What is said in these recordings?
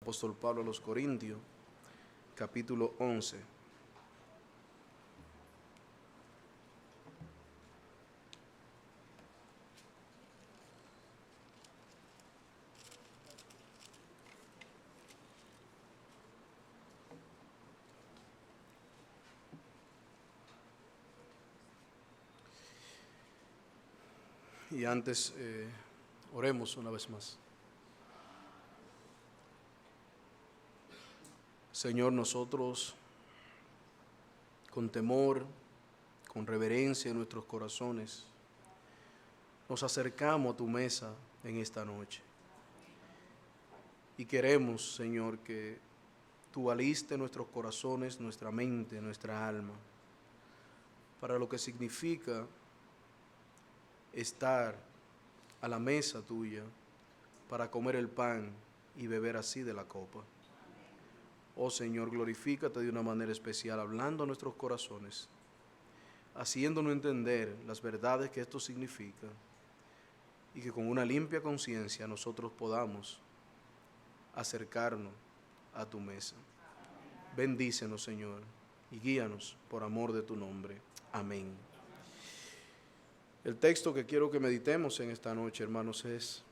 apóstol Pablo a los Corintios, capítulo 11. Y antes, oremos una vez más. Señor, nosotros con temor, con reverencia en nuestros corazones, nos acercamos a tu mesa en esta noche. Y queremos, Señor, que tú alistes nuestros corazones, nuestra mente, nuestra alma, para lo que significa estar a la mesa tuya para comer el pan y beber así de la copa. Oh Señor, glorifícate de una manera especial, hablando a nuestros corazones, haciéndonos entender las verdades que esto significa, y que con una limpia conciencia nosotros podamos acercarnos a tu mesa. Bendícenos, Señor, y guíanos por amor de tu nombre. Amén. El texto que quiero que meditemos en esta noche, hermanos, es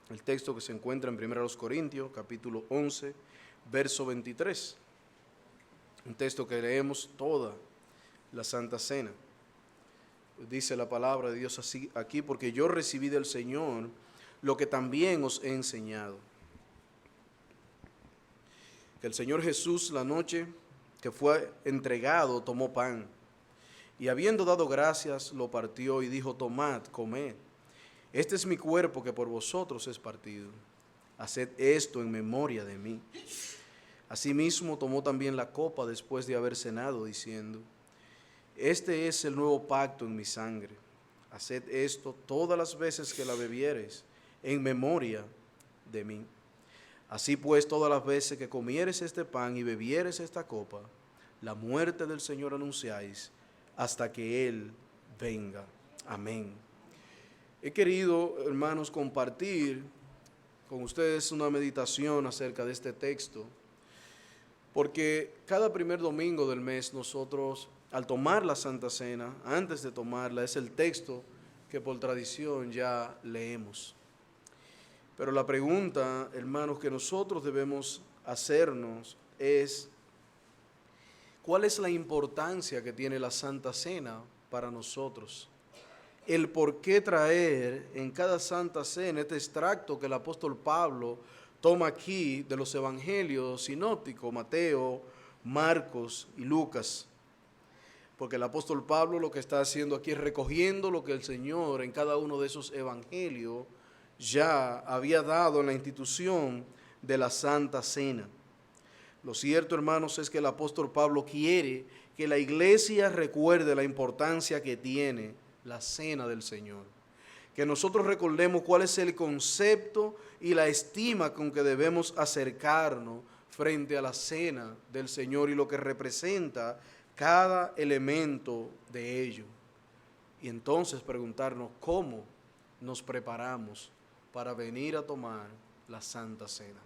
el texto que se encuentra en 1 Corintios, capítulo 11, verso 23. Un texto que leemos toda la Santa Cena. Dice la palabra de Dios así aquí: porque yo recibí del Señor lo que también os he enseñado. Que el Señor Jesús, la noche que fue entregado, tomó pan, y habiendo dado gracias, lo partió y dijo: tomad, comed, este es mi cuerpo que por vosotros es partido. Haced esto en memoria de mí. Asimismo tomó también la copa después de haber cenado, diciendo: este es el nuevo pacto en mi sangre. Haced esto todas las veces que la bebiereis, en memoria de mí. Así pues, todas las veces que comiereis este pan y bebiereis esta copa, la muerte del Señor anunciáis hasta que Él venga. Amén. He querido, hermanos, compartir con ustedes una meditación acerca de este texto, porque cada primer domingo del mes nosotros, al tomar la Santa Cena, antes de tomarla, es el texto que por tradición ya leemos. Pero la pregunta, hermanos, que nosotros debemos hacernos es: ¿cuál es la importancia que tiene la Santa Cena para nosotros? El por qué traer en cada Santa Cena este extracto que el apóstol Pablo toma aquí de los evangelios sinópticos, Mateo, Marcos y Lucas. Porque el apóstol Pablo lo que está haciendo aquí es recogiendo lo que el Señor en cada uno de esos evangelios ya había dado en la institución de la Santa Cena. Lo cierto, hermanos, es que el apóstol Pablo quiere que la iglesia recuerde la importancia que tiene la cena del Señor. Que nosotros recordemos cuál es el concepto y la estima con que debemos acercarnos frente a la cena del Señor y lo que representa cada elemento de ello. Y entonces preguntarnos cómo nos preparamos para venir a tomar la Santa Cena.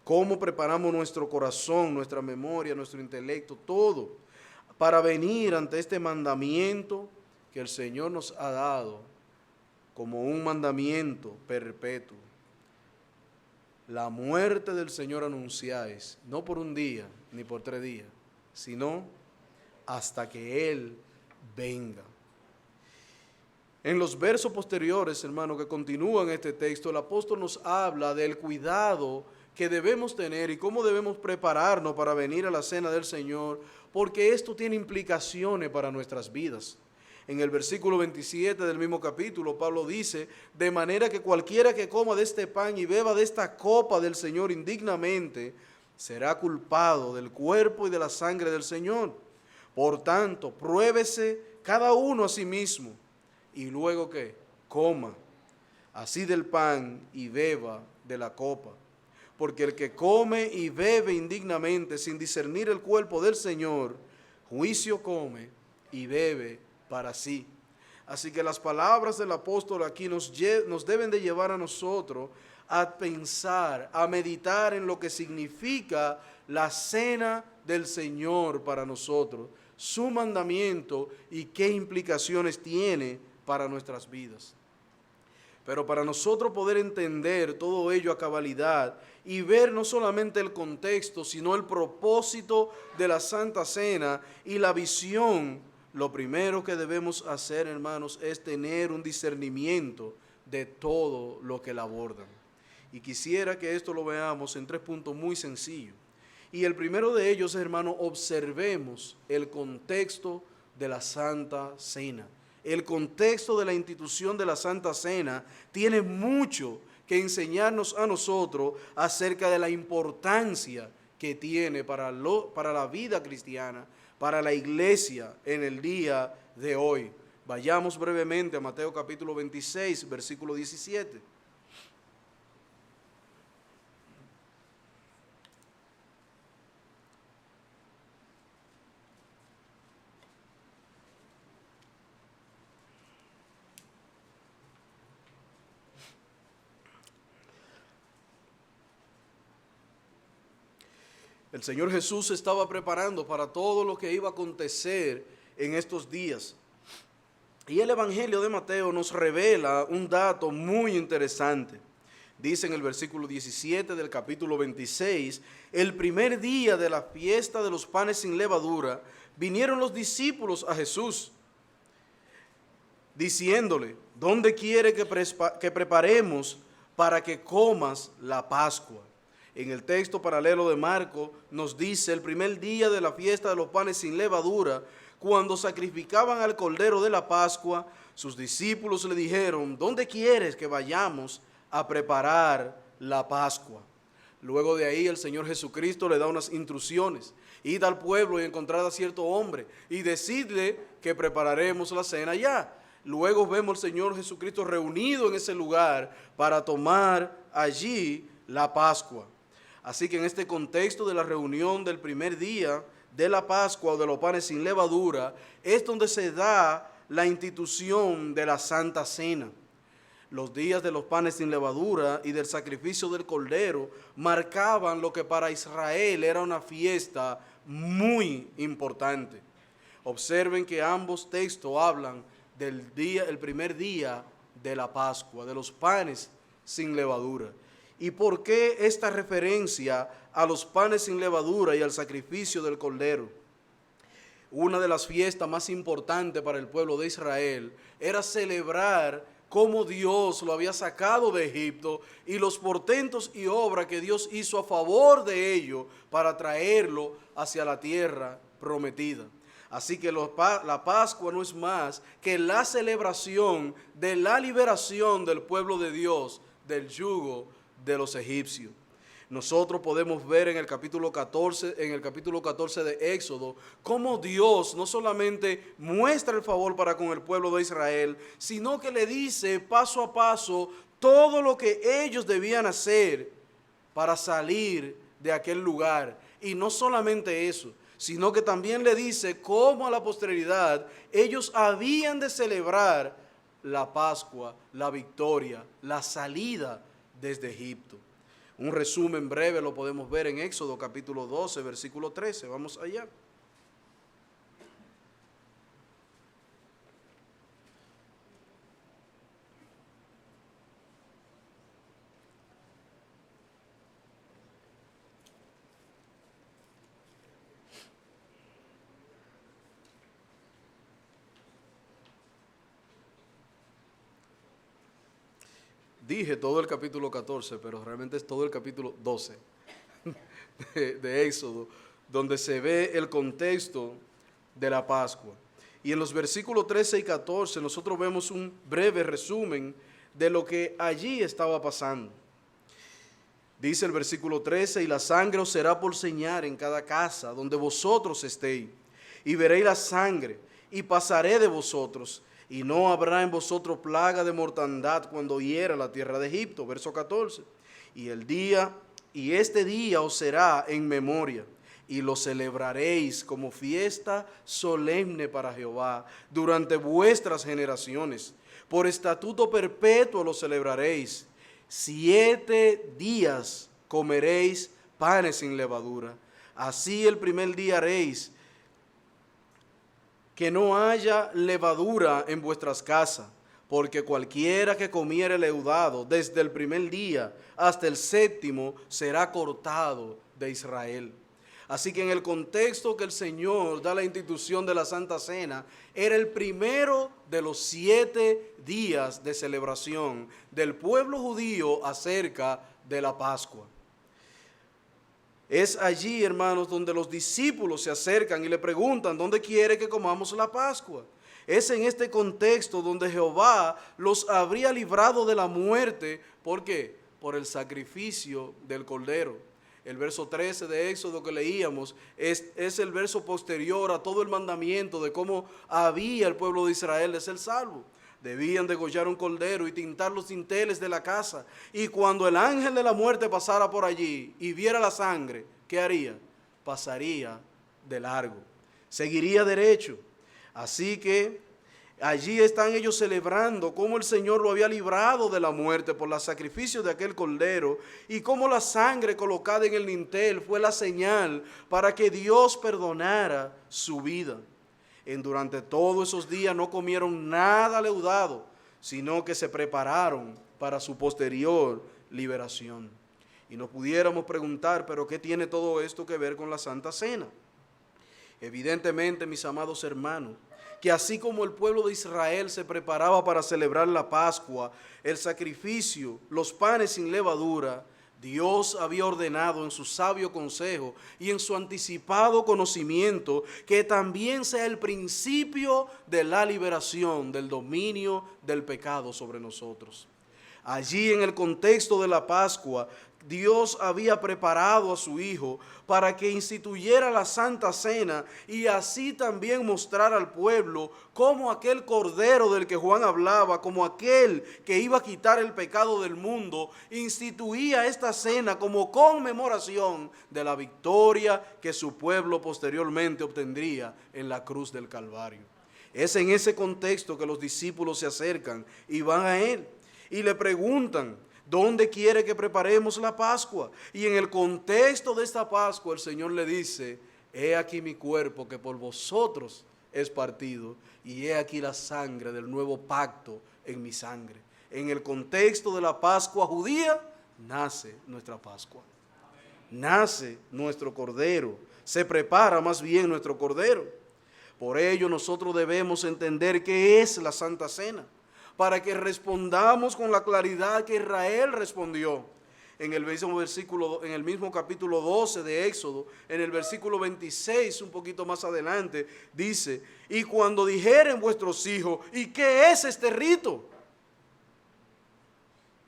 Cómo preparamos nuestro corazón, nuestra memoria, nuestro intelecto, todo, para venir ante este mandamiento que el Señor nos ha dado como un mandamiento perpetuo. La muerte del Señor anunciáis, no por un día ni por 3 días, sino hasta que Él venga. En los versos posteriores, hermanos, que continúan este texto, el apóstol nos habla del cuidado que debemos tener y cómo debemos prepararnos para venir a la cena del Señor, porque esto tiene implicaciones para nuestras vidas. En el versículo 27 del mismo capítulo, Pablo dice: de manera que cualquiera que coma de este pan y beba de esta copa del Señor indignamente, será culpado del cuerpo y de la sangre del Señor. Por tanto, pruébese cada uno a sí mismo, y luego que coma así del pan y beba de la copa. Porque el que come y bebe indignamente sin discernir el cuerpo del Señor, juicio come y bebe para sí, Así que las palabras del apóstol aquí nos deben de llevar a nosotros a pensar, a meditar en lo que significa la cena del Señor para nosotros, su mandamiento y qué implicaciones tiene para nuestras vidas. Pero para nosotros poder entender todo ello a cabalidad y ver no solamente el contexto, sino el propósito de la Santa Cena y la visión, lo primero que debemos hacer, hermanos, es tener un discernimiento de todo lo que la abordan. Y quisiera que esto lo veamos en 3 puntos muy sencillos. Y el primero de ellos, hermano, observemos el contexto de la Santa Cena. El contexto de la institución de la Santa Cena tiene mucho que enseñarnos a nosotros acerca de la importancia que tiene para la vida cristiana, para la iglesia en el día de hoy. Vayamos brevemente a Mateo capítulo 26, versículo 17. El Señor Jesús se estaba preparando para todo lo que iba a acontecer en estos días. Y el Evangelio de Mateo nos revela un dato muy interesante. Dice en el versículo 17 del capítulo 26, el primer día de la fiesta de los panes sin levadura, vinieron los discípulos a Jesús, diciéndole, ¿dónde quiere que preparemos para que comas la Pascua? En el texto paralelo de Marcos nos dice el primer día de la fiesta de los panes sin levadura, cuando sacrificaban al Cordero de la Pascua, sus discípulos le dijeron, ¿dónde quieres que vayamos a preparar la Pascua? Luego de ahí el Señor Jesucristo le da unas instrucciones. Id al pueblo y encontrad a cierto hombre y decidle que prepararemos la cena allá. Luego vemos al Señor Jesucristo reunido en ese lugar para tomar allí la Pascua. Así que en este contexto de la reunión del primer día de la Pascua o de los panes sin levadura, es donde se da la institución de la Santa Cena. Los días de los panes sin levadura y del sacrificio del Cordero marcaban lo que para Israel era una fiesta muy importante. Observen que ambos textos hablan del día, el primer día de la Pascua, de los panes sin levadura. ¿Y por qué esta referencia a los panes sin levadura y al sacrificio del Cordero? Una de las fiestas más importantes para el pueblo de Israel era celebrar cómo Dios lo había sacado de Egipto y los portentos y obras que Dios hizo a favor de ellos para traerlo hacia la tierra prometida. Así que la Pascua no es más que la celebración de la liberación del pueblo de Dios del yugo de los egipcios. Nosotros podemos ver en el capítulo 14 de Éxodo, cómo Dios no solamente muestra el favor para con el pueblo de Israel, sino que le dice paso a paso todo lo que ellos debían hacer para salir de aquel lugar. Y no solamente eso, sino que también le dice cómo a la posteridad ellos habían de celebrar la Pascua, la victoria, la salida desde Egipto. Un resumen breve lo podemos ver en Éxodo capítulo 12, versículo 13. Vamos allá. Dije todo el capítulo 14, pero realmente es todo el capítulo 12 de Éxodo, donde se ve el contexto de la Pascua. Y en los versículos 13 y 14 nosotros vemos un breve resumen de lo que allí estaba pasando. Dice el versículo 13, y la sangre os será por señal en cada casa donde vosotros estéis, y veréis la sangre, y pasaré de vosotros, y no habrá en vosotros plaga de mortandad cuando hiera la tierra de Egipto. Verso 14. Y este día os será en memoria. y lo celebraréis como fiesta solemne para Jehová durante vuestras generaciones. Por estatuto perpetuo lo celebraréis. 7 días comeréis panes sin levadura. Así el primer día haréis que no haya levadura en vuestras casas, porque cualquiera que comiere leudado desde el primer día hasta el 7º será cortado de Israel. Así que en el contexto que el Señor da la institución de la Santa Cena, era el primero de los 7 días de celebración del pueblo judío acerca de la Pascua. Es allí, hermanos, donde los discípulos se acercan y le preguntan, ¿dónde quiere que comamos la Pascua? Es en este contexto donde Jehová los habría librado de la muerte. ¿Por qué? Por el sacrificio del Cordero. El verso 13 de Éxodo que leíamos es el verso posterior a todo el mandamiento de cómo había el pueblo de Israel de ser salvo. Debían degollar un cordero y tintar los dinteles de la casa. Y cuando el ángel de la muerte pasara por allí y viera la sangre, ¿qué haría? Pasaría de largo, seguiría derecho. Así que allí están ellos celebrando cómo el Señor lo había librado de la muerte por el sacrificio de aquel cordero y cómo la sangre colocada en el dintel fue la señal para que Dios perdonara su vida. Durante todos esos días no comieron nada leudado, sino que se prepararon para su posterior liberación. Y nos pudiéramos preguntar, ¿pero qué tiene todo esto que ver con la Santa Cena? Evidentemente, mis amados hermanos, que así como el pueblo de Israel se preparaba para celebrar la Pascua, el sacrificio, los panes sin levadura, Dios había ordenado en su sabio consejo y en su anticipado conocimiento que también sea el principio de la liberación del dominio del pecado sobre nosotros. Allí en el contexto de la Pascua, Dios había preparado a su Hijo para que instituyera la Santa Cena y así también mostrar al pueblo cómo aquel Cordero del que Juan hablaba, como aquel que iba a quitar el pecado del mundo, instituía esta cena como conmemoración de la victoria que su pueblo posteriormente obtendría en la cruz del Calvario. Es en ese contexto que los discípulos se acercan y van a Él y le preguntan, ¿dónde quiere que preparemos la Pascua? Y en el contexto de esta Pascua el Señor le dice, he aquí mi cuerpo que por vosotros es partido y he aquí la sangre del nuevo pacto en mi sangre. En el contexto de la Pascua judía nace nuestra Pascua. Nace nuestro Cordero, se prepara más bien nuestro Cordero. Por ello nosotros debemos entender qué es la Santa Cena, para que respondamos con la claridad que Israel respondió. En el mismo capítulo 12 de Éxodo, en el versículo 26, un poquito más adelante, dice, y cuando dijeren vuestros hijos, ¿y qué es este rito?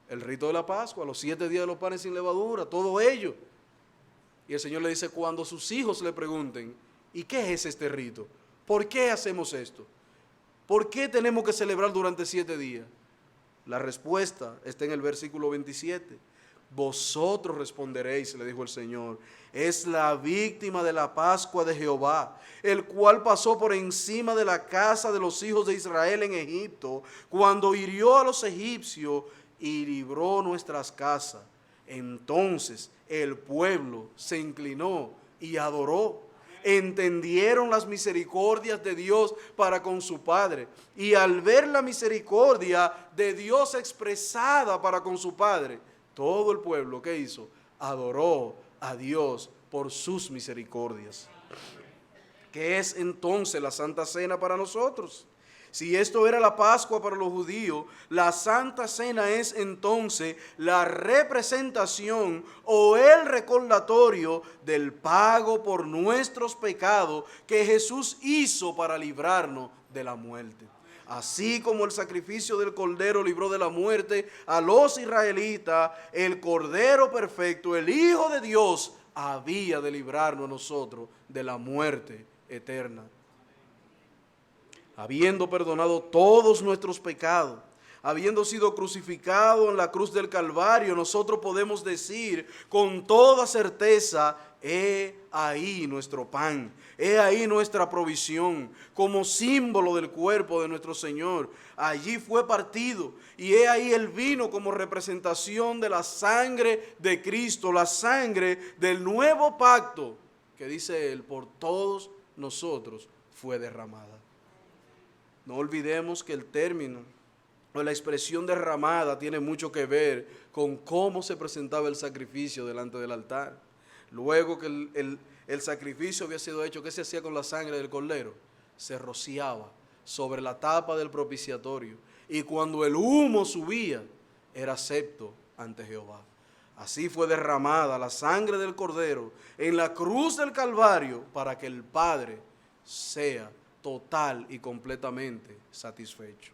El rito de la Pascua, los 7 días de los panes sin levadura, todo ello. Y el Señor le dice, cuando sus hijos le pregunten, ¿y qué es este rito? ¿Por qué hacemos esto? ¿Por qué tenemos que celebrar durante 7 días? La respuesta está en el versículo 27. Vosotros responderéis, le dijo el Señor, es la víctima de la Pascua de Jehová, el cual pasó por encima de la casa de los hijos de Israel en Egipto, cuando hirió a los egipcios y libró nuestras casas. Entonces el pueblo se inclinó y adoró. Entendieron las misericordias de Dios para con su Padre. Y al ver la misericordia de Dios expresada para con su Padre, todo el pueblo, ¿qué hizo? Adoró a Dios por sus misericordias. ¿Qué es entonces la Santa Cena para nosotros? Si esto era la Pascua para los judíos, la Santa Cena es entonces la representación o el recordatorio del pago por nuestros pecados que Jesús hizo para librarnos de la muerte. Así como el sacrificio del Cordero libró de la muerte a los israelitas, el Cordero perfecto, el Hijo de Dios, había de librarnos a nosotros de la muerte eterna. Habiendo perdonado todos nuestros pecados, habiendo sido crucificado en la cruz del Calvario, nosotros podemos decir con toda certeza he ahí nuestro pan, he ahí nuestra provisión, como símbolo del cuerpo de nuestro Señor. Allí fue partido, y he ahí el vino como representación de la sangre de Cristo, la sangre del nuevo pacto, que dice él, por todos nosotros fue derramada. No olvidemos que el término o la expresión derramada tiene mucho que ver con cómo se presentaba el sacrificio delante del altar. Luego que el sacrificio había sido hecho, ¿qué se hacía con la sangre del cordero? Se rociaba sobre la tapa del propiciatorio, y cuando el humo subía, era acepto ante Jehová. Así fue derramada la sangre del cordero en la cruz del Calvario para que el Padre sea total y completamente satisfecho.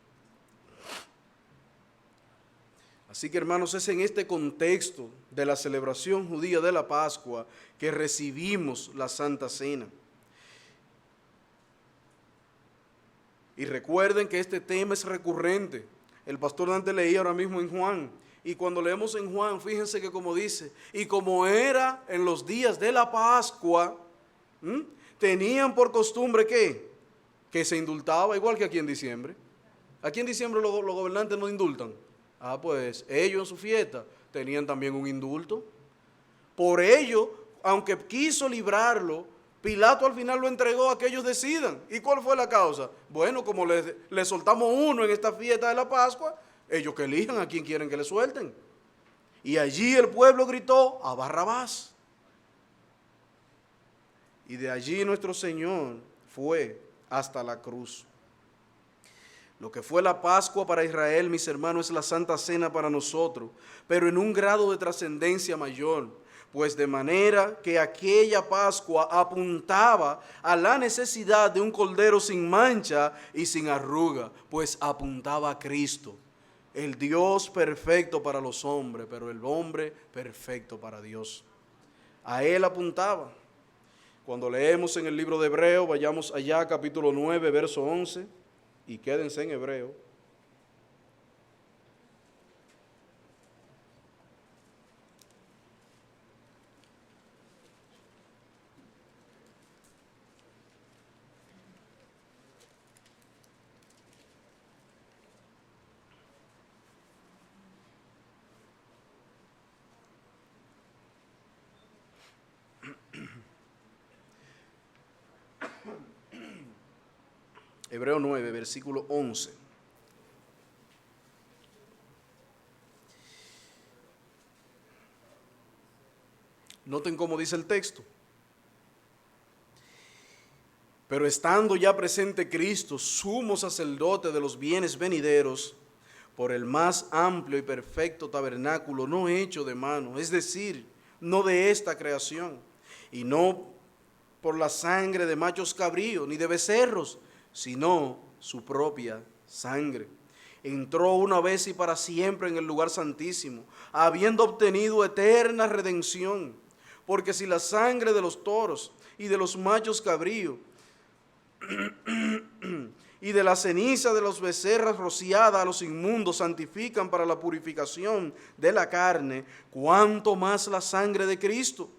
Así que, hermanos, es en este contexto de la celebración judía de la Pascua que recibimos la Santa Cena. Y recuerden que este tema es recurrente. El pastor Dante leía ahora mismo en Juan, y cuando leemos en Juan, fíjense que como dice, y como era en los días de la Pascua, tenían por costumbre que se indultaba, igual que aquí en diciembre. Aquí en diciembre los gobernantes no indultan. Pues ellos en su fiesta tenían también un indulto. Por ello, aunque quiso librarlo, Pilato al final lo entregó a que ellos decidan. ¿Y cuál fue la causa? Bueno, como le soltamos uno en esta fiesta de la Pascua, ellos que elijan a quién quieren que le suelten. Y allí el pueblo gritó a Barrabás. Y de allí nuestro Señor fue hasta la cruz. Lo que fue la Pascua para Israel, mis hermanos, es la Santa Cena para nosotros, pero en un grado de trascendencia mayor, pues de manera que aquella Pascua apuntaba a la necesidad de un cordero sin mancha y sin arruga, pues apuntaba a Cristo, el Dios perfecto para los hombres, pero el hombre perfecto para Dios. A Él apuntaba. Cuando leemos en el libro de Hebreo, vayamos allá, capítulo 9, verso 11, y quédense en Hebreo. Hebreo 9, versículo 11. Noten cómo dice el texto. Pero estando ya presente Cristo, sumo sacerdote de los bienes venideros, por el más amplio y perfecto tabernáculo no hecho de mano, es decir, no de esta creación, y no por la sangre de machos cabríos ni de becerros, sino su propia sangre. Entró una vez y para siempre en el lugar santísimo, habiendo obtenido eterna redención. Porque si la sangre de los toros y de los machos cabríos y de la ceniza de los becerras rociada a los inmundos santifican para la purificación de la carne, cuánto más la sangre de Cristo,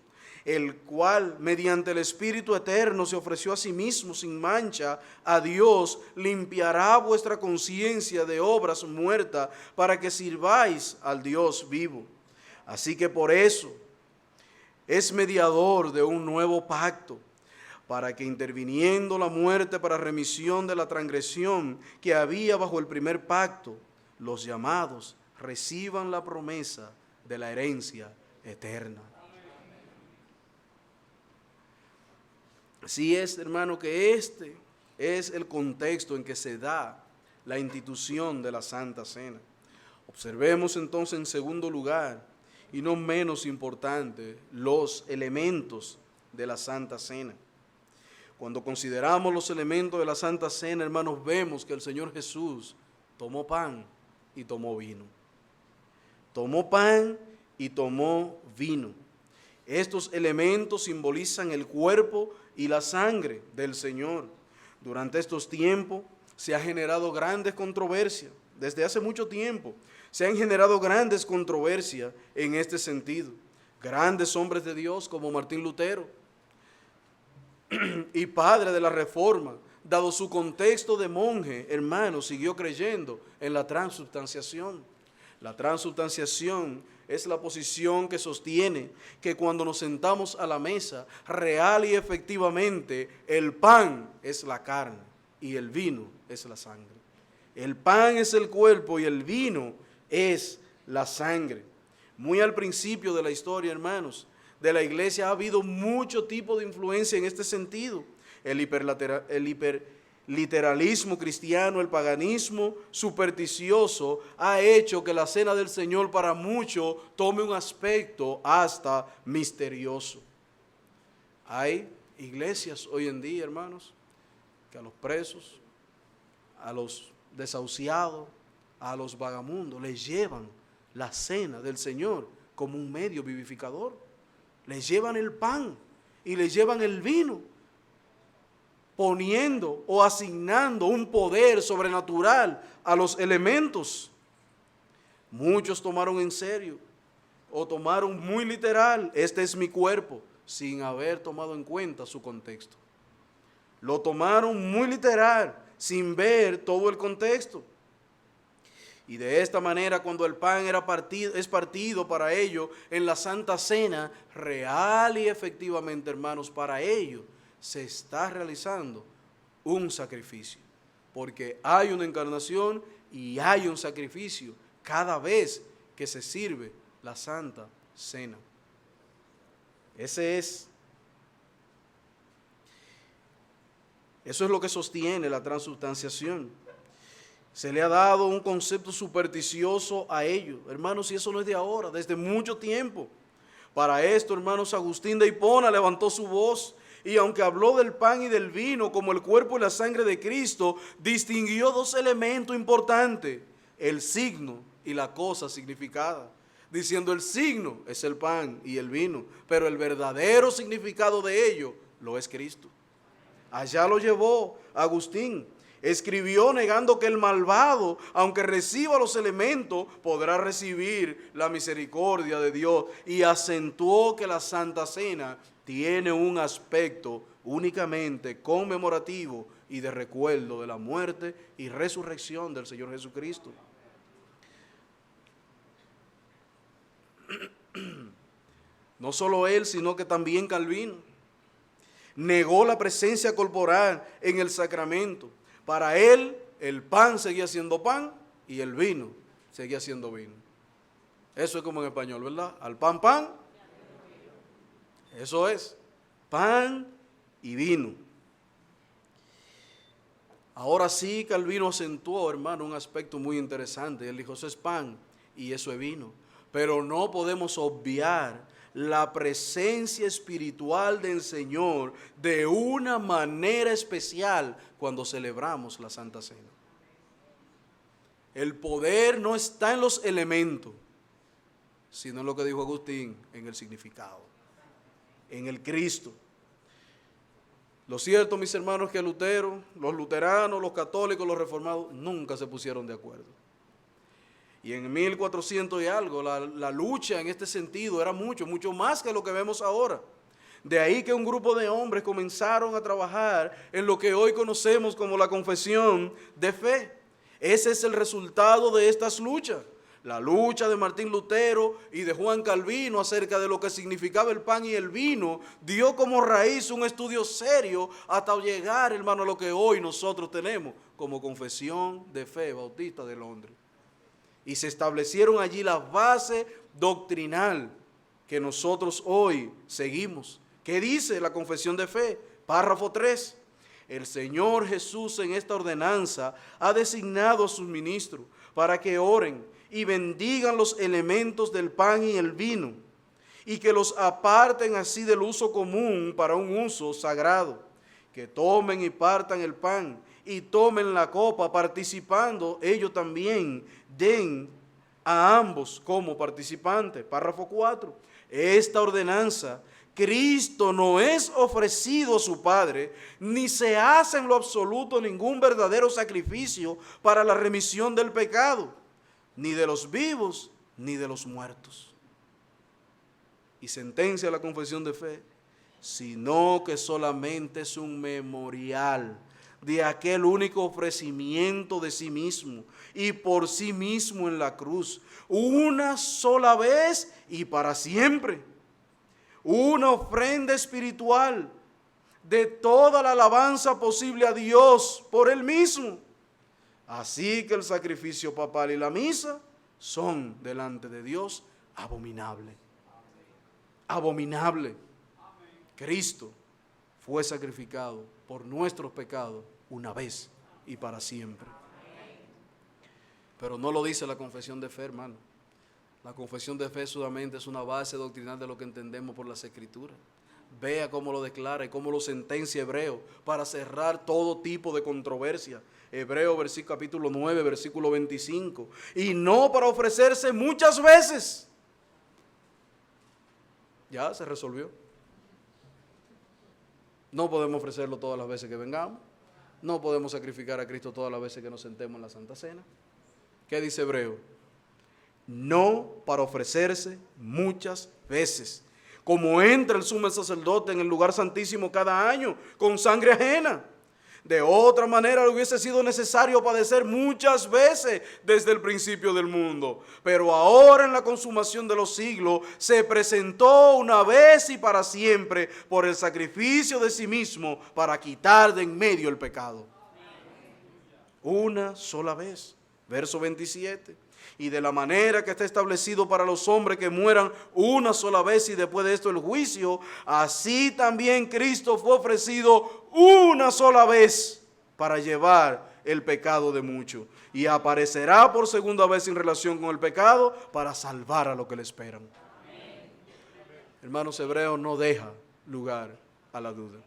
el cual mediante el Espíritu eterno se ofreció a sí mismo sin mancha a Dios, limpiará vuestra conciencia de obras muertas para que sirváis al Dios vivo. Así que por eso es mediador de un nuevo pacto, para que interviniendo la muerte para remisión de la transgresión que había bajo el primer pacto, los llamados reciban la promesa de la herencia eterna. Así es, hermano, que este es el contexto en que se da la institución de la Santa Cena. Observemos entonces en segundo lugar, y no menos importante, los elementos de la Santa Cena. Cuando consideramos los elementos de la Santa Cena, hermanos, vemos que el Señor Jesús tomó pan y tomó vino. Tomó pan y tomó vino. Estos elementos simbolizan el cuerpo y la sangre del Señor. Durante estos tiempos se ha generado grandes controversias. Desde hace mucho tiempo se han generado grandes controversias en este sentido. Grandes hombres de Dios como Martín Lutero y padre de la Reforma, dado su contexto de monje, hermano, siguió creyendo en la transubstanciación. La transubstanciación es la posición que sostiene que cuando nos sentamos a la mesa, real y efectivamente, el pan es la carne y el vino es la sangre. El pan es el cuerpo y el vino es la sangre. Muy al principio de la historia, hermanos, de la iglesia ha habido mucho tipo de influencia en este sentido. El hiperliteralismo cristiano, el paganismo supersticioso ha hecho que la cena del Señor para muchos tome un aspecto hasta misterioso. Hay iglesias hoy en día, hermanos, que a los presos, a los desahuciados, a los vagamundos les llevan la cena del Señor como un medio vivificador. Les llevan el pan y les llevan el vino, poniendo o asignando un poder sobrenatural a los elementos. Muchos tomaron en serio o tomaron muy literal, este es mi cuerpo, sin haber tomado en cuenta su contexto. Lo tomaron muy literal, sin ver todo el contexto. Y de esta manera, cuando el pan es partido para ello en la Santa Cena, real y efectivamente, hermanos, para ello se está realizando un sacrificio. Porque hay una encarnación y hay un sacrificio cada vez que se sirve la Santa Cena. Eso es lo que sostiene la transubstanciación. Se le ha dado un concepto supersticioso a ello. Hermanos, y eso no es de ahora, desde mucho tiempo. Para esto, hermanos, Agustín de Hipona levantó su voz y aunque habló del pan y del vino como el cuerpo y la sangre de Cristo, distinguió dos elementos importantes, el signo y la cosa significada. Diciendo el signo es el pan y el vino, pero el verdadero significado de ello lo es Cristo. Allá lo llevó Agustín. Escribió negando que el malvado, aunque reciba los elementos, podrá recibir la misericordia de Dios, y acentuó que la Santa Cena tiene un aspecto únicamente conmemorativo y de recuerdo de la muerte y resurrección del Señor Jesucristo. No solo él, sino que también Calvino negó la presencia corporal en el sacramento. Para él, el pan seguía siendo pan y el vino seguía siendo vino. Eso es como en español, ¿verdad? Al pan, pan. Eso es, pan y vino. Ahora sí, Calvino acentuó, hermano, un aspecto muy interesante. Él dijo, eso es pan y eso es vino. Pero no podemos obviar la presencia espiritual del Señor de una manera especial cuando celebramos la Santa Cena. El poder no está en los elementos, sino en lo que dijo Agustín, en el significado, en el Cristo. Lo cierto, mis hermanos, que Lutero, los luteranos, los católicos, los reformados, nunca se pusieron de acuerdo. Y en 1400 y algo, la lucha en este sentido era mucho más que lo que vemos ahora. De ahí que un grupo de hombres comenzaron a trabajar en lo que hoy conocemos como la confesión de fe. Ese es el resultado de estas luchas. La lucha de Martín Lutero y de Juan Calvino acerca de lo que significaba el pan y el vino dio como raíz un estudio serio hasta llegar, hermano, a lo que hoy nosotros tenemos como confesión de fe bautista de Londres. Y se establecieron allí las bases doctrinal que nosotros hoy seguimos. ¿Qué dice la confesión de fe? Párrafo 3. El Señor Jesús en esta ordenanza ha designado a sus ministros para que oren y bendigan los elementos del pan y el vino, y que los aparten así del uso común para un uso sagrado, que tomen y partan el pan y tomen la copa, participando ellos también, den a ambos como participantes. Párrafo 4. Esta ordenanza, Cristo no es ofrecido a su Padre, ni se hace en lo absoluto ningún verdadero sacrificio para la remisión del pecado, ni de los vivos, ni de los muertos. y sentencia la confesión de fe, sino que solamente es un memorial de aquel único ofrecimiento de sí mismo y por sí mismo en la cruz, una sola vez y para siempre. Una ofrenda espiritual de toda la alabanza posible a Dios por Él mismo. Así que el sacrificio papal y la misa son delante de Dios abominable. Abominable. Cristo fue sacrificado por nuestros pecados una vez y para siempre. Pero no lo dice la confesión de fe, hermano. La confesión de fe solamente es una base doctrinal de lo que entendemos por las Escrituras. Vea cómo lo declara y cómo lo sentencia Hebreo para cerrar todo tipo de controversia. Hebreo capítulo 9, versículo 25. Y no para ofrecerse muchas veces. Ya se resolvió. No podemos ofrecerlo todas las veces que vengamos. No podemos sacrificar a Cristo todas las veces que nos sentemos en la Santa Cena. ¿Qué dice Hebreo? No para ofrecerse muchas veces, como entra el sumo sacerdote en el lugar santísimo cada año con sangre ajena. De otra manera le hubiese sido necesario padecer muchas veces desde el principio del mundo. Pero ahora en la consumación de los siglos se presentó una vez y para siempre por el sacrificio de sí mismo para quitar de en medio el pecado. Una sola vez. Verso 27. Y de la manera que está establecido para los hombres que mueran una sola vez y después de esto el juicio, así también Cristo fue ofrecido una sola vez para llevar el pecado de muchos. Y aparecerá por segunda vez en relación con el pecado para salvar a los que le esperan. Hermanos, Hebreos no deja lugar a la duda.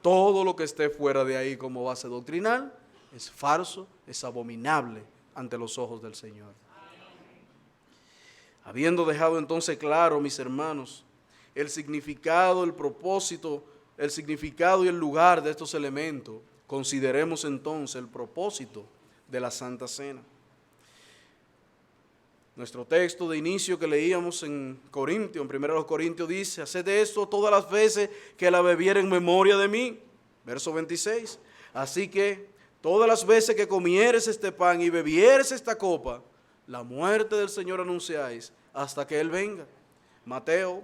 Todo lo que esté fuera de ahí como base doctrinal es falso, es abominable ante los ojos del Señor. Habiendo dejado entonces claro, mis hermanos, el significado, el propósito, el significado y el lugar de estos elementos, consideremos entonces el propósito de la Santa Cena. Nuestro texto de inicio que leíamos en Corintios, en 1 Corintios dice, haced esto todas las veces que la bebiera en memoria de mí. Verso 26. Así que todas las veces que comieres este pan y bebieres esta copa, la muerte del Señor anunciáis hasta que Él venga. Mateo,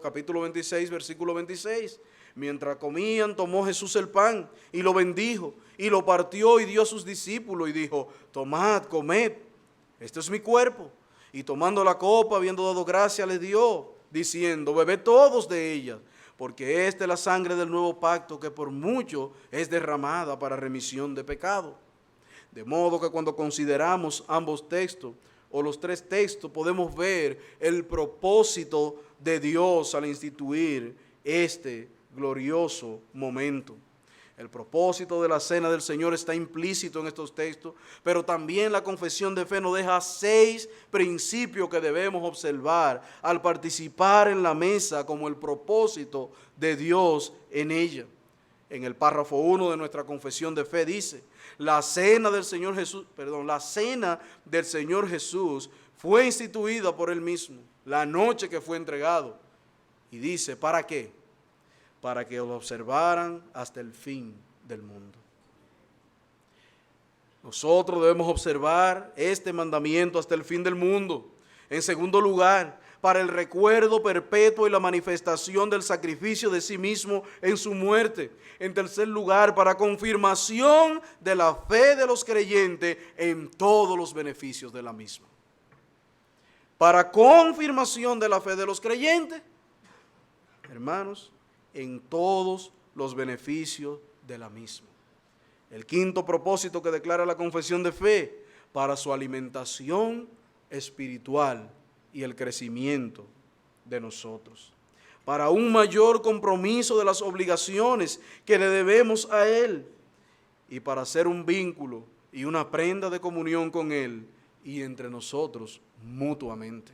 capítulo 26, versículo 26. Mientras comían, tomó Jesús el pan y lo bendijo y lo partió y dio a sus discípulos y dijo, tomad, comed, este es mi cuerpo. Y tomando la copa, habiendo dado gracia, les dio, diciendo, bebed todos de ella, porque esta es la sangre del nuevo pacto que por mucho es derramada para remisión de pecado. De modo que cuando consideramos ambos textos, o los tres textos, podemos ver el propósito de Dios al instituir este glorioso momento. El propósito de la cena del Señor está implícito en estos textos, pero también la confesión de fe nos deja 6 principios que debemos observar al participar en la mesa como el propósito de Dios en ella. En el párrafo 1 de nuestra confesión de fe dice, la cena del Señor Jesús fue instituida por Él mismo, la noche que fue entregado. Y dice, ¿para qué? Para que lo observaran hasta el fin del mundo. Nosotros debemos observar este mandamiento hasta el fin del mundo. En segundo lugar, para el recuerdo perpetuo y la manifestación del sacrificio de sí mismo en su muerte. En tercer lugar, para confirmación de la fe de los creyentes en todos los beneficios de la misma. Para confirmación de la fe de los creyentes, hermanos, en todos los beneficios de la misma. El quinto propósito que declara la confesión de fe, para su alimentación espiritual y el crecimiento de nosotros. Para un mayor compromiso de las obligaciones que le debemos a Él y para hacer un vínculo y una prenda de comunión con Él y entre nosotros mutuamente.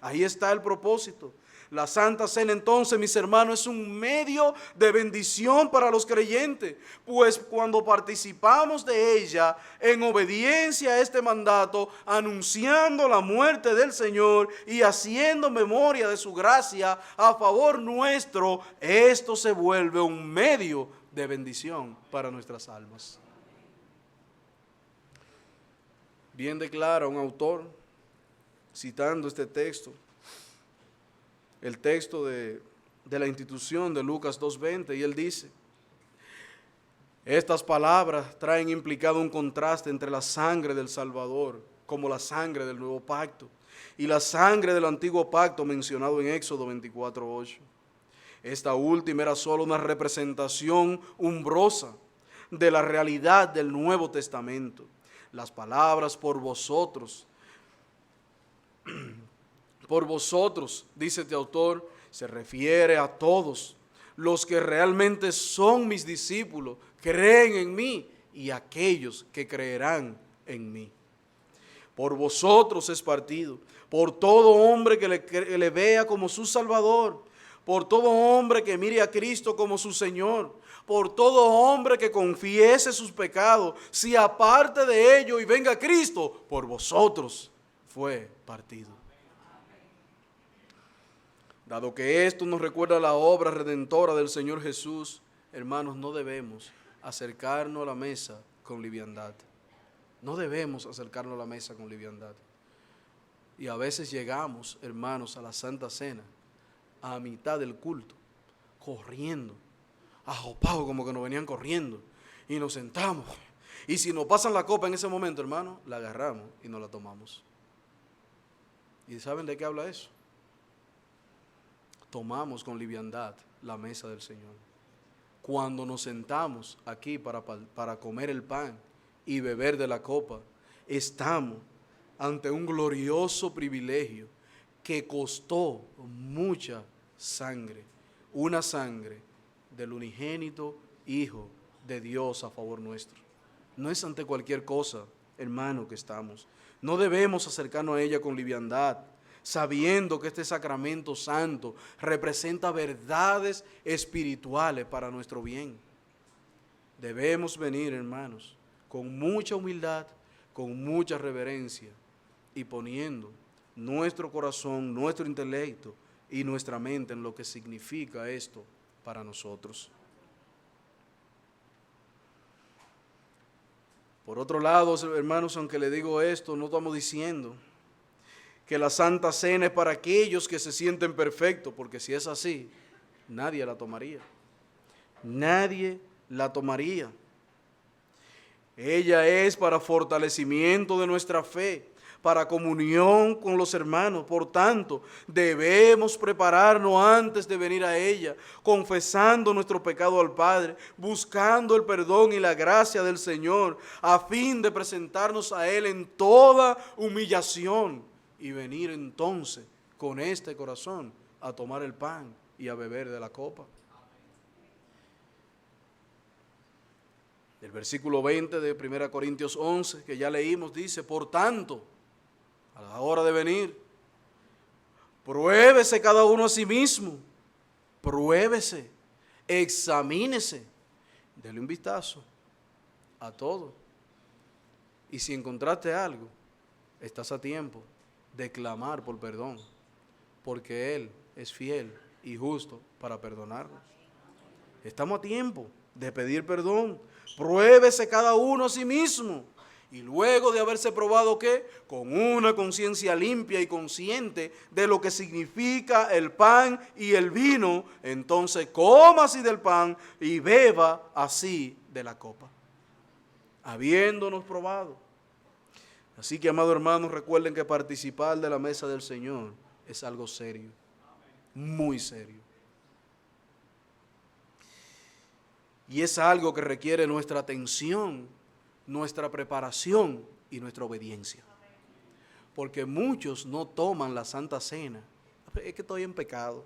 Ahí está el propósito. La Santa Cena entonces, mis hermanos, es un medio de bendición para los creyentes, pues cuando participamos de ella en obediencia a este mandato, anunciando la muerte del Señor y haciendo memoria de su gracia a favor nuestro, esto se vuelve un medio de bendición para nuestras almas. Bien declara un autor, citando este texto, el texto de la institución de Lucas 2:20, y él dice: estas palabras traen implicado un contraste entre la sangre del Salvador, como la sangre del nuevo pacto, y la sangre del antiguo pacto mencionado en Éxodo 24:8. Esta última era solo una representación umbrosa de la realidad del Nuevo Testamento. Las palabras por vosotros, dice este autor, se refiere a todos los que realmente son mis discípulos, creen en mí, y aquellos que creerán en mí. Por vosotros es partido, por todo hombre que le vea como su Salvador, por todo hombre que mire a Cristo como su Señor, por todo hombre que confiese sus pecados, si aparte de ello y venga a Cristo, por vosotros fue partido. Dado que esto nos recuerda la obra redentora del Señor Jesús, hermanos, no debemos acercarnos a la mesa con liviandad. No debemos acercarnos a la mesa con liviandad. Y a veces llegamos, hermanos, a la Santa Cena, a mitad del culto, corriendo, ajopados como que nos venían corriendo, y nos sentamos. Y si nos pasan la copa en ese momento, hermano, la agarramos y nos la tomamos. ¿Y saben de qué habla eso? Tomamos con liviandad la mesa del Señor. Cuando nos sentamos aquí para comer el pan y beber de la copa, estamos ante un glorioso privilegio que costó mucha sangre, una sangre del unigénito Hijo de Dios a favor nuestro. No es ante cualquier cosa, hermano, que estamos. No debemos acercarnos a ella con liviandad, sabiendo que este sacramento santo representa verdades espirituales para nuestro bien. Debemos venir, hermanos, con mucha humildad, con mucha reverencia y poniendo nuestro corazón, nuestro intelecto y nuestra mente en lo que significa esto para nosotros. Por otro lado, hermanos, aunque le digo esto, no estamos diciendo que la Santa Cena es para aquellos que se sienten perfectos, porque si es así, nadie la tomaría. Nadie la tomaría. Ella es para fortalecimiento de nuestra fe, para comunión con los hermanos. Por tanto, debemos prepararnos antes de venir a ella, confesando nuestro pecado al Padre, buscando el perdón y la gracia del Señor, a fin de presentarnos a Él en toda humillación y venir entonces con este corazón a tomar el pan y a beber de la copa. El versículo 20 de 1 Corintios 11, que ya leímos, dice: por tanto, a la hora de venir, pruébese cada uno a sí mismo, pruébese, examínese, dele un vistazo a todo. Y si encontraste algo, estás a tiempo de clamar por perdón, porque Él es fiel y justo para perdonarnos. Estamos a tiempo de pedir perdón. Pruébese cada uno a sí mismo. Y luego de haberse probado, ¿qué? Con una conciencia limpia y consciente de lo que significa el pan y el vino, entonces coma así del pan y beba así de la copa, habiéndonos probado. Así que, amados hermanos, recuerden que participar de la mesa del Señor es algo serio, muy serio. Y es algo que requiere nuestra atención, nuestra preparación y nuestra obediencia. Porque muchos no toman la Santa Cena. Es que estoy en pecado.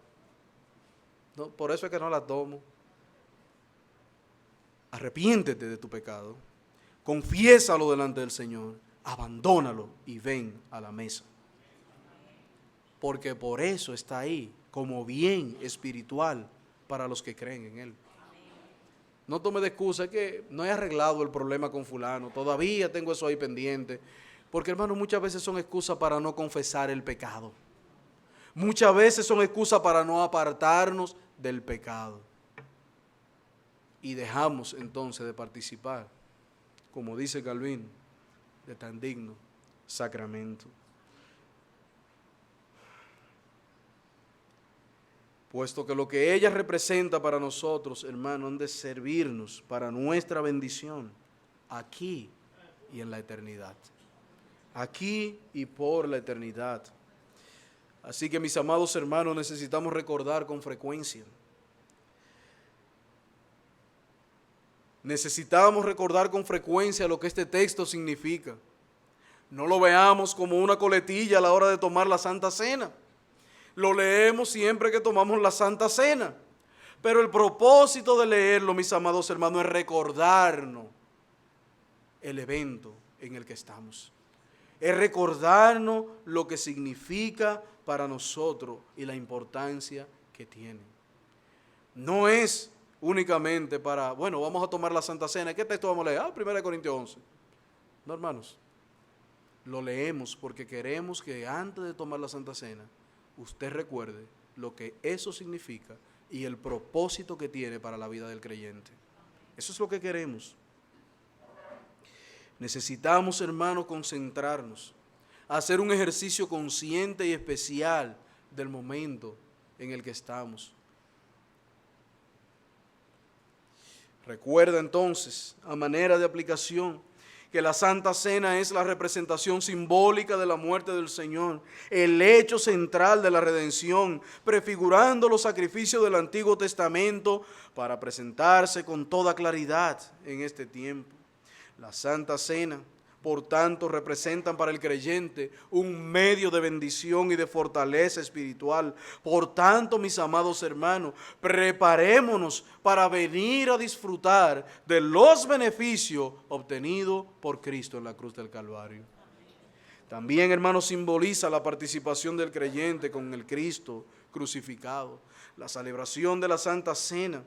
No, por eso es que no la tomo. Arrepiéntete de tu pecado. Confiésalo delante del Señor. Abandónalo y ven a la mesa. Porque por eso está ahí como bien espiritual para los que creen en Él. No tome de excusa, es que no he arreglado el problema con fulano, todavía tengo eso ahí pendiente. Porque, hermano, muchas veces son excusas para no confesar el pecado. Muchas veces son excusas para no apartarnos del pecado. Y dejamos entonces de participar, como dice Calvino, de tan digno sacramento. Puesto que lo que ella representa para nosotros, hermano, han de servirnos para nuestra bendición, aquí y en la eternidad. Aquí y por la eternidad. Así que, mis amados hermanos, necesitamos recordar con frecuencia. Necesitamos recordar con frecuencia lo que este texto significa. No lo veamos como una coletilla a la hora de tomar la Santa Cena. Lo leemos siempre que tomamos la Santa Cena. Pero el propósito de leerlo, mis amados hermanos, es recordarnos el evento en el que estamos. Es recordarnos lo que significa para nosotros y la importancia que tiene. No es únicamente para, bueno, vamos a tomar la Santa Cena. ¿Qué texto vamos a leer? 1 Corintios 11. No, hermanos. Lo leemos porque queremos que antes de tomar la Santa Cena, usted recuerde lo que eso significa y el propósito que tiene para la vida del creyente. Eso es lo que queremos. Necesitamos, hermanos, concentrarnos, hacer un ejercicio consciente y especial del momento en el que estamos. Recuerda entonces, a manera de aplicación, que la Santa Cena es la representación simbólica de la muerte del Señor, el hecho central de la redención, prefigurando los sacrificios del Antiguo Testamento para presentarse con toda claridad en este tiempo. La Santa Cena, por tanto, representan para el creyente un medio de bendición y de fortaleza espiritual. Por tanto, mis amados hermanos, preparémonos para venir a disfrutar de los beneficios obtenidos por Cristo en la cruz del Calvario. También, hermanos, simboliza la participación del creyente con el Cristo crucificado. La celebración de la Santa Cena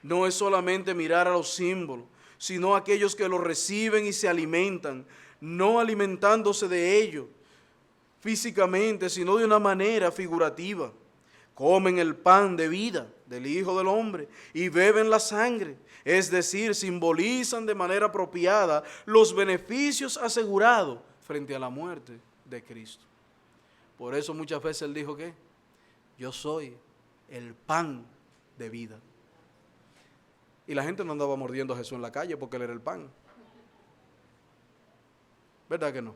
no es solamente mirar a los símbolos, sino aquellos que lo reciben y se alimentan, no alimentándose de ello físicamente, sino de una manera figurativa. Comen el pan de vida del Hijo del Hombre y beben la sangre, es decir, simbolizan de manera apropiada los beneficios asegurados frente a la muerte de Cristo. Por eso muchas veces Él dijo que yo soy el pan de vida. Y la gente no andaba mordiendo a Jesús en la calle porque Él era el pan. ¿Verdad que no?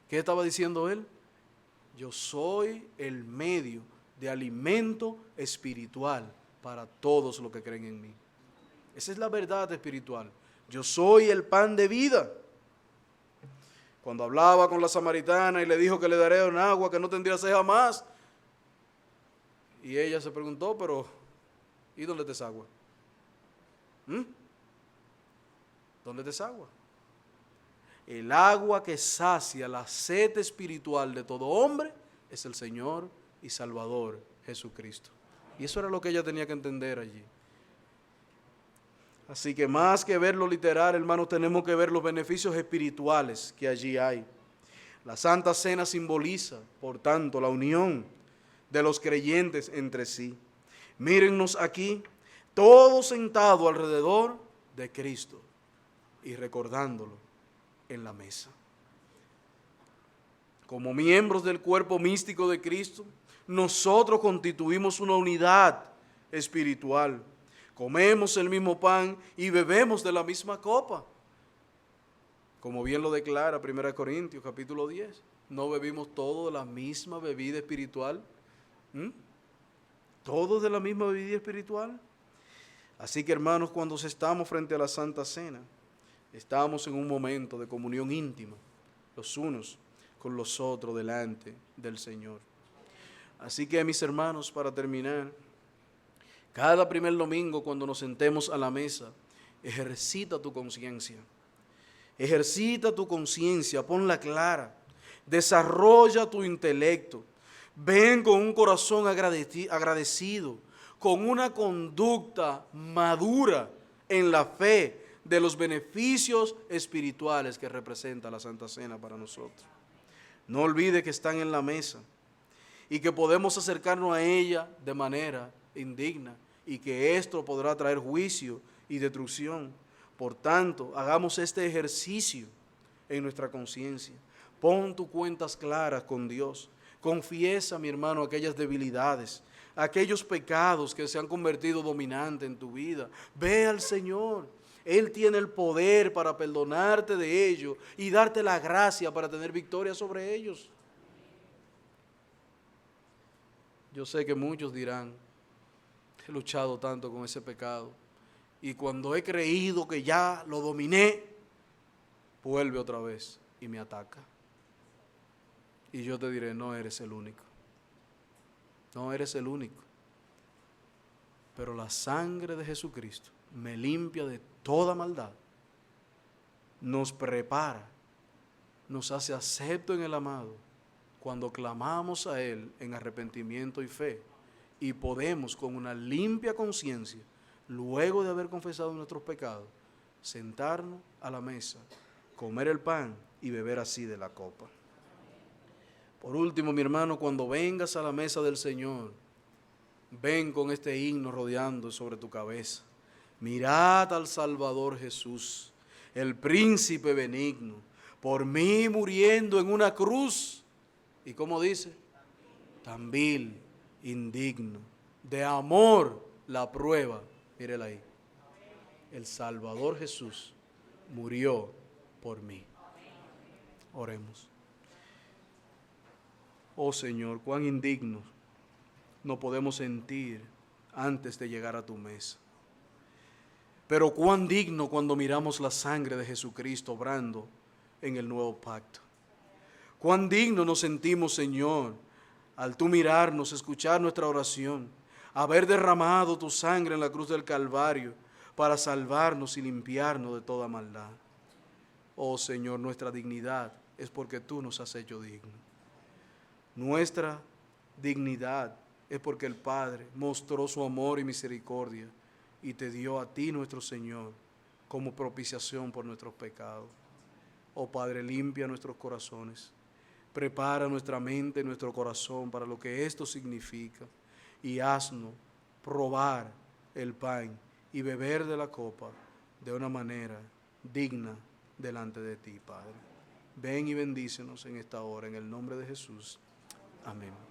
¿Qué estaba diciendo Él? Yo soy el medio de alimento espiritual para todos los que creen en mí. Esa es la verdad espiritual. Yo soy el pan de vida. Cuando hablaba con la samaritana y le dijo que le daré un agua que no tendría sed jamás. Y ella se preguntó, pero ¿y dónde está esa agua? ¿Dónde está esa agua? El agua que sacia la sed espiritual de todo hombre es el Señor y Salvador Jesucristo. Y eso era lo que ella tenía que entender allí. Así que más que ver lo literal, hermanos, tenemos que ver los beneficios espirituales que allí hay. La Santa Cena simboliza, por tanto, la unión de los creyentes entre sí. Mírennos aquí, todos sentados alrededor de Cristo y recordándolo en la mesa. Como miembros del cuerpo místico de Cristo, nosotros constituimos una unidad espiritual. Comemos el mismo pan y bebemos de la misma copa. Como bien lo declara 1 Corintios capítulo 10. ¿No bebimos todos de la misma bebida espiritual? ¿Todos de la misma bebida espiritual? Así que, hermanos, cuando estamos frente a la Santa Cena, estamos en un momento de comunión íntima, los unos con los otros delante del Señor. Así que, mis hermanos, para terminar, cada primer domingo cuando nos sentemos a la mesa, ejercita tu conciencia. Ejercita tu conciencia, ponla clara, desarrolla tu intelecto. Ven con un corazón agradecido, con una conducta madura en la fe de los beneficios espirituales que representa la Santa Cena para nosotros. No olvide que están en la mesa y que podemos acercarnos a ella de manera indigna y que esto podrá traer juicio y destrucción. Por tanto, hagamos este ejercicio en nuestra conciencia. Pon tus cuentas claras con Dios. Confiesa, mi hermano, aquellas debilidades, aquellos pecados que se han convertido dominantes en tu vida. Ve al Señor. Él tiene el poder para perdonarte de ellos y darte la gracia para tener victoria sobre ellos. Yo sé que muchos dirán, he luchado tanto con ese pecado y cuando he creído que ya lo dominé, vuelve otra vez y me ataca. Y yo te diré, no eres el único. No eres el único. Pero la sangre de Jesucristo me limpia de toda maldad. Nos prepara, nos hace acepto en el amado cuando clamamos a Él en arrepentimiento y fe. Y podemos con una limpia conciencia, luego de haber confesado nuestros pecados, sentarnos a la mesa, comer el pan y beber así de la copa. Por último, mi hermano, cuando vengas a la mesa del Señor, ven con este himno rodeando sobre tu cabeza. Mirad al Salvador Jesús, el príncipe benigno, por mí muriendo en una cruz. ¿Y cómo dice? Tan vil, indigno, de amor la prueba. Mírela ahí. El Salvador Jesús murió por mí. Oremos. Oh Señor, cuán indignos nos podemos sentir antes de llegar a tu mesa. Pero cuán digno cuando miramos la sangre de Jesucristo obrando en el nuevo pacto. Cuán digno nos sentimos, Señor, al tú mirarnos, escuchar nuestra oración, haber derramado tu sangre en la cruz del Calvario para salvarnos y limpiarnos de toda maldad. Oh Señor, nuestra dignidad es porque tú nos has hecho dignos. Nuestra dignidad es porque el Padre mostró su amor y misericordia y te dio a ti, nuestro Señor, como propiciación por nuestros pecados. Oh Padre, limpia nuestros corazones, prepara nuestra mente y nuestro corazón para lo que esto significa y haznos probar el pan y beber de la copa de una manera digna delante de ti, Padre. Ven y bendícenos en esta hora, en el nombre de Jesús. Amén.